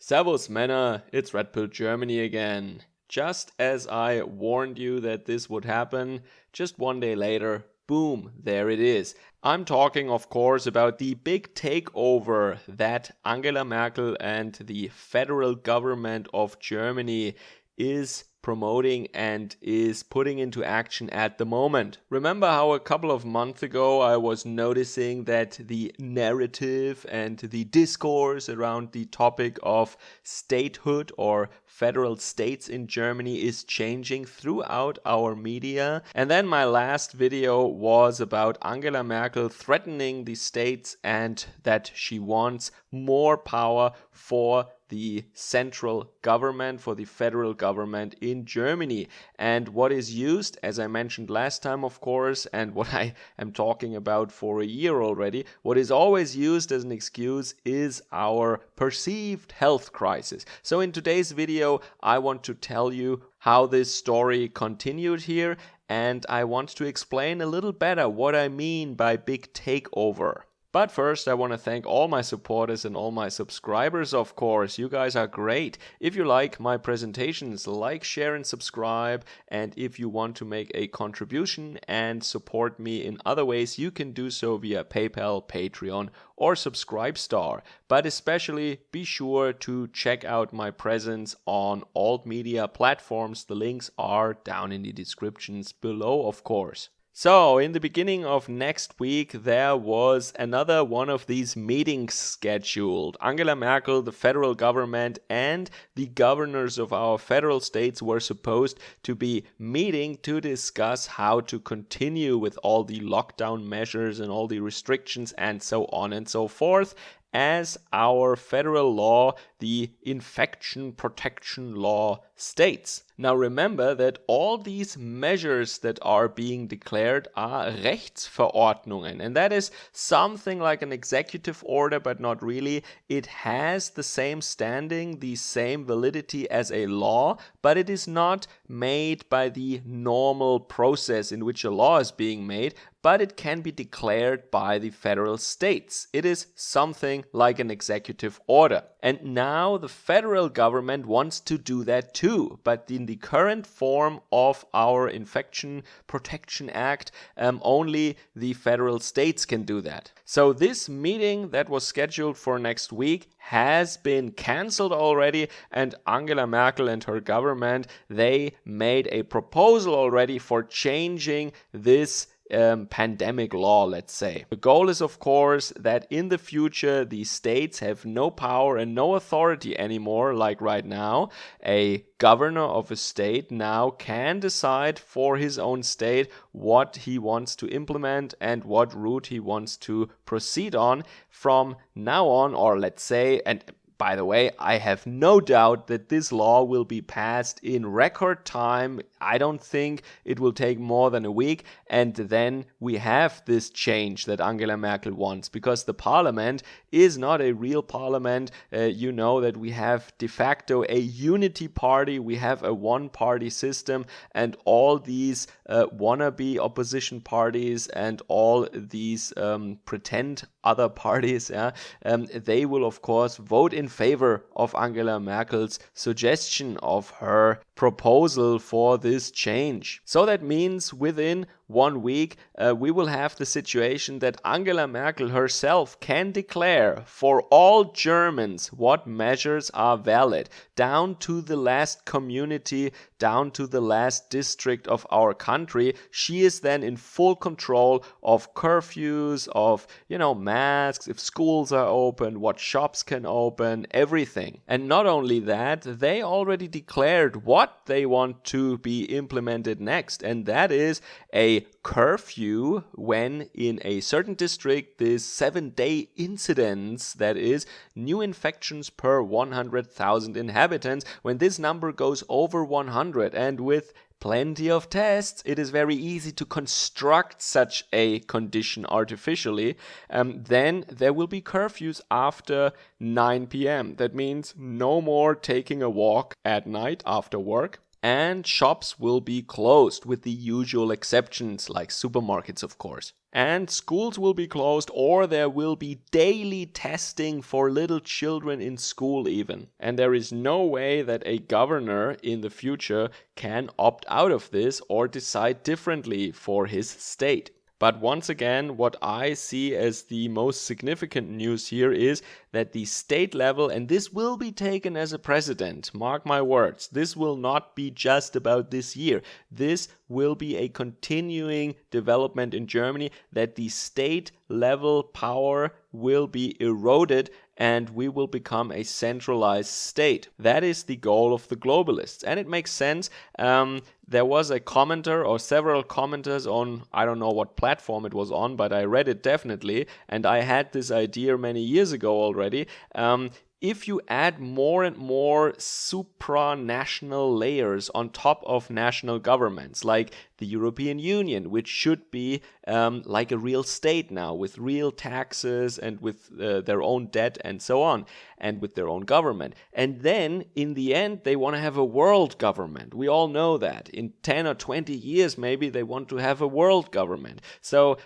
Servus Männer, it's Red Pill Germany again. Just as I warned you that this would happen, just one day later, boom, there it is. I'm talking, of course, about the big takeover that Angela Merkel and the federal government of Germany is promoting and is putting into action at the moment. Remember how a couple of months ago I was noticing that the narrative and the discourse around the topic of statehood or federal states in Germany is changing throughout our media? And then my last video was about Angela Merkel threatening the states and that she wants more power for the central government, for the federal government in Germany. And what is used, as I mentioned last time, of course, and what I am talking about for a year already, what is always used as an excuse is our perceived health crisis. So in today's video, I want to tell you how this story continued here, and I want to explain a little better what I mean by big takeover. But first, I want to thank all my supporters and all my subscribers, of course. You guys are great. If you like my presentations, like, share, and subscribe. And if you want to make a contribution and support me in other ways, you can do so via PayPal, Patreon, or Subscribestar. But especially be sure to check out my presence on all media platforms. The links are down in the descriptions below, of course. So, in the beginning of next week, there was another one of these meetings scheduled. Angela Merkel, the federal government, and the governors of our federal states were supposed to be meeting to discuss how to continue with all the lockdown measures and all the restrictions and so on and so forth, as our federal law, the infection protection law, states. Now remember that all these measures that are being declared are Rechtsverordnungen, and that is something like an executive order, but not really. It has the same standing, the same validity as a law, but it is not made by the normal process in which a law is being made, but it can be declared by the federal states. It is something like an executive order. And now the federal government wants to do that too, but in the current form of our Infection Protection Act, only the federal states can do that. So this meeting that was scheduled for next week has been cancelled already, and Angela Merkel and her government, they made a proposal already for changing this pandemic law, let's say. The goal is, of course, that in the future the states have no power and no authority anymore, like right now. A governor of a state now can decide for his own state what he wants to implement and what route he wants to proceed on from now on, or let's say, and by the way, I have no doubt that this law will be passed in record time. I don't think it will take more than a week, and then we have this change that Angela Merkel wants, because the parliament is not a real parliament. You know that we have de facto a unity party, we have a one-party system, and all these wannabe opposition parties and all these pretend other parties, they will of course vote in favor of Angela Merkel's suggestion, of her proposal for this change. So that means within 1 week, we will have the situation that Angela Merkel herself can declare for all Germans what measures are valid, down to the last community, down to the last district of our country. She is then in full control of curfews, of, masks, if schools are open, what shops can open, everything. And not only that, they already declared what they want to be implemented next, and that is a curfew when in a certain district this 7-day incidence, that is new infections per 100,000 inhabitants, when this number goes over 100, and with plenty of tests, it is very easy to construct such a condition artificially. Then there will be curfews after 9 p.m. That means no more taking a walk at night after work. And shops will be closed with the usual exceptions like supermarkets, of course. And schools will be closed, or there will be daily testing for little children in school even. And there is no way that a governor in the future can opt out of this or decide differently for his state. But once again, what I see as the most significant news here is that the state level, and this will be taken as a precedent, mark my words, this will not be just about this year. This will be a continuing development in Germany, that the state level power will be eroded and we will become a centralized state. That is the goal of the globalists. And it makes sense. There was a commenter or several commenters on, I don't know what platform it was on, but I read it definitely. And I had this idea many years ago already. If you add more and more supranational layers on top of national governments, like the European Union, which should be like a real state now, with real taxes and with their own debt and so on, and with their own government. And then, in the end, they want to have a world government. We all know that. In 10 or 20 years, maybe they want to have a world government. So,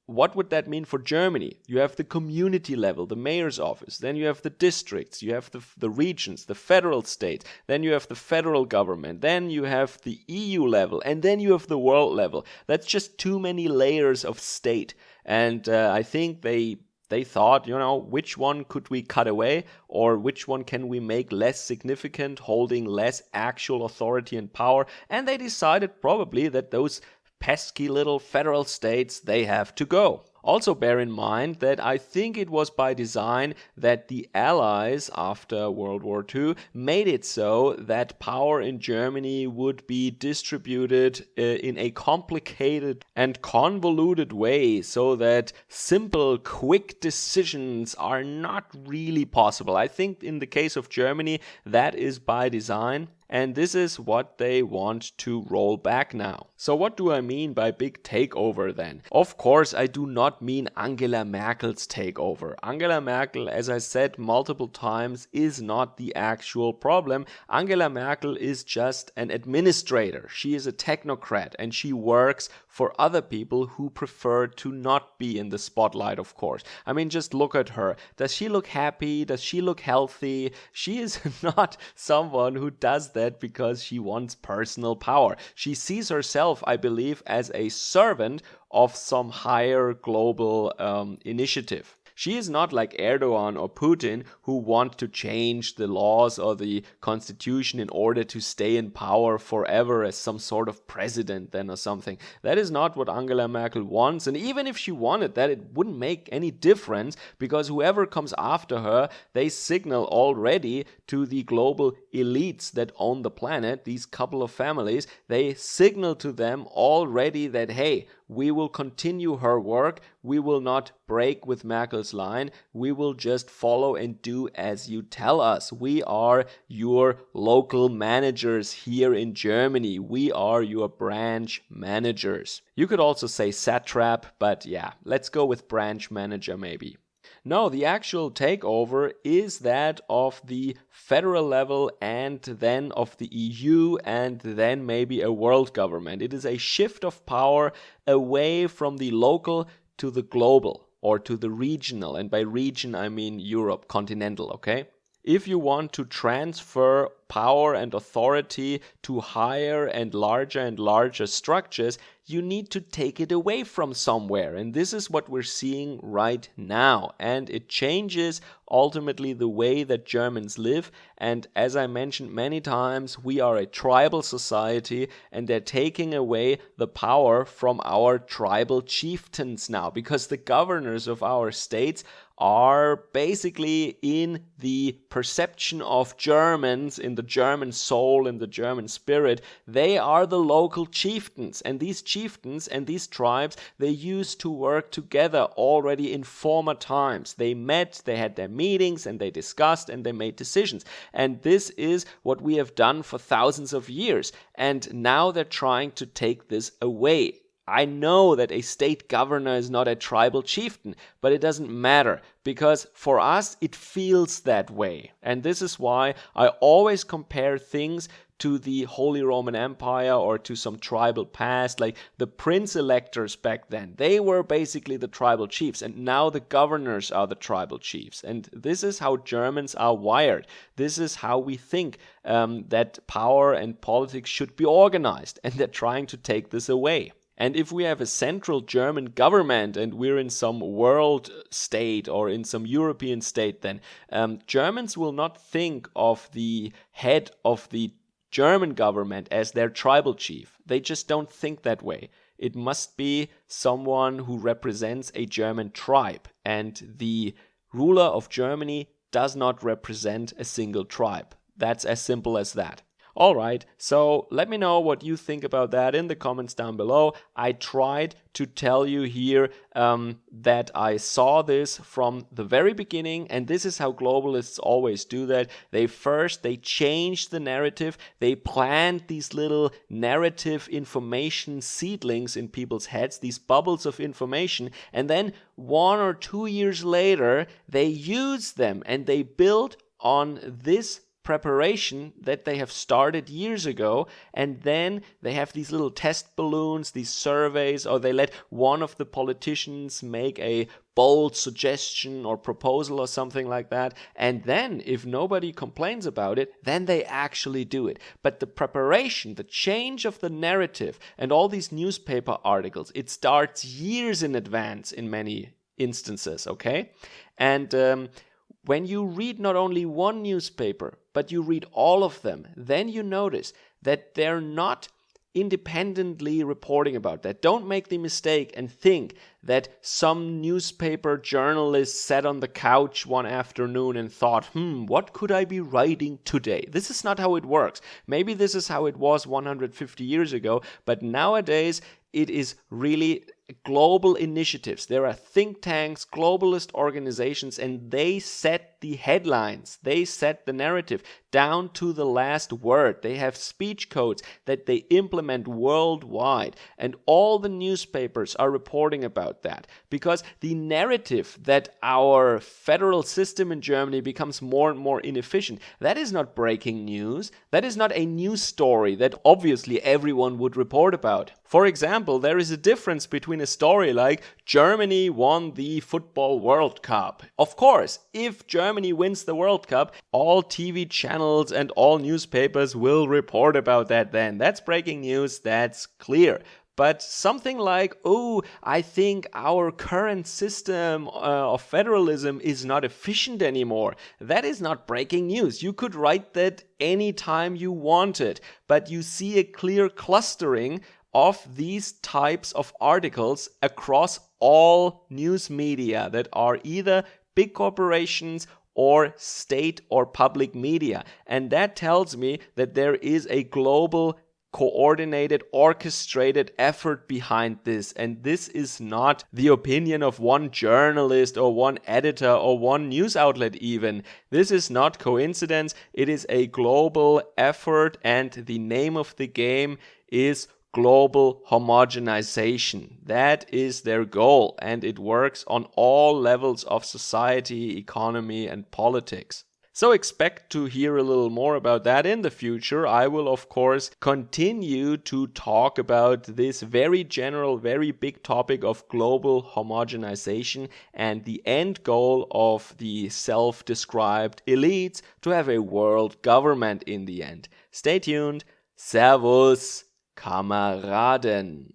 what would that mean for Germany? You have the community level, the mayor's office, then you have the districts, you have the regions, the federal states, then you have the federal government, then you have the EU level, and then you have the world level. That's just too many layers of state. And I think they thought, which one could we cut away, or which one can we make less significant, holding less actual authority and power? And they decided probably that those pesky little federal states, they have to go. Also bear in mind that I think it was by design that the Allies after World War II made it so that power in Germany would be distributed in a complicated and convoluted way, so that simple, quick decisions are not really possible. I think in the case of Germany, that is by design. And this is what they want to roll back now. So what do I mean by big takeover then? Of course, I do not mean Angela Merkel's takeover. Angela Merkel, as I said multiple times, is not the actual problem. Angela Merkel is just an administrator. She is a technocrat and she works for other people who prefer to not be in the spotlight, of course. I mean, just look at her. Does she look happy? Does she look healthy? She is not someone who does that because she wants personal power. She sees herself, I believe, as a servant of some higher global initiative. She is not like Erdogan or Putin, who want to change the laws or the constitution in order to stay in power forever as some sort of president then or something. That is not what Angela Merkel wants. And even if she wanted that, it wouldn't make any difference, because whoever comes after her, they signal already to the global elites that own the planet, these couple of families, they signal to them already that, hey, we will continue her work, we will not break with Merkel's line, we will just follow and do as you tell us. We are your local managers here in Germany. We are your branch managers. You could also say satrap, but yeah, let's go with branch manager maybe. No, the actual takeover is that of the federal level and then of the EU and then maybe a world government. It is a shift of power away from the local to the global or to the regional. And by region, I mean Europe, continental, okay? If you want to transfer power and authority to higher and larger structures, you need to take it away from somewhere. And this is what we're seeing right now. And it changes ultimately the way that Germans live. And as I mentioned many times, we are a tribal society, and they're taking away the power from our tribal chieftains now, because the governors of our states are basically, in the perception of Germans, in the German soul, in the German spirit, they are the local chieftains. And these chieftains and these tribes, they used to work together already in former times. They met, they had their meetings, and they discussed, and they made decisions. And this is what we have done for thousands of years. And now they're trying to take this away. I know that a state governor is not a tribal chieftain, but it doesn't matter, because for us it feels that way. And this is why I always compare things to the Holy Roman Empire or to some tribal past. Like the prince electors back then, they were basically the tribal chiefs, and now the governors are the tribal chiefs. And this is how Germans are wired. This is how we think that power and politics should be organized, and they're trying to take this away. And if we have a central German government and we're in some world state or in some European state, then Germans will not think of the head of the German government as their tribal chief. They just don't think that way. It must be someone who represents a German tribe, and the ruler of Germany does not represent a single tribe. That's as simple as that. Alright, so let me know what you think about that in the comments down below. I tried to tell you here that I saw this from the very beginning, and this is how globalists always do that. They change the narrative, they plant these little narrative information seedlings in people's heads, these bubbles of information, and then 1 or 2 years later, they use them and they build on this preparation that they have started years ago, and then they have these little test balloons, these surveys, or they let one of the politicians make a bold suggestion or proposal or something like that, and then if nobody complains about it, then they actually do it. But the preparation, the change of the narrative and all these newspaper articles, it starts years in advance in many instances, okay? And when you read not only one newspaper, but you read all of them, then you notice that they're not independently reporting about that. Don't make the mistake and think that some newspaper journalist sat on the couch one afternoon and thought, what could I be writing today? This is not how it works. Maybe this is how it was 150 years ago, but nowadays it is really global initiatives. There are think tanks, globalist organizations, and they set the headlines. They set the narrative down to the last word. They have speech codes that they implement worldwide, and all the newspapers are reporting about that, because the narrative that our federal system in Germany becomes more and more inefficient, that is not breaking news. That is not a news story that obviously everyone would report about. For example, there is a difference between a story like Germany won the football World Cup. Of course, if Germany wins the World Cup, all TV channels and all newspapers will report about that then. That's breaking news, that's clear. But something like, I think our current system of federalism is not efficient anymore. That is not breaking news. You could write that anytime you wanted, but you see a clear clustering of these types of articles across all news media that are either big corporations or state or public media. And that tells me that there is a global, coordinated, orchestrated effort behind this. And this is not the opinion of one journalist or one editor or one news outlet even. This is not coincidence. It is a global effort, and the name of the game is global homogenization. That is their goal, and it works on all levels of society, economy, and politics. So expect to hear a little more about that in the future. I will, of course, continue to talk about this very general, very big topic of global homogenization and the end goal of the self-described elites to have a world government in the end. Stay tuned. Servus, Kameraden.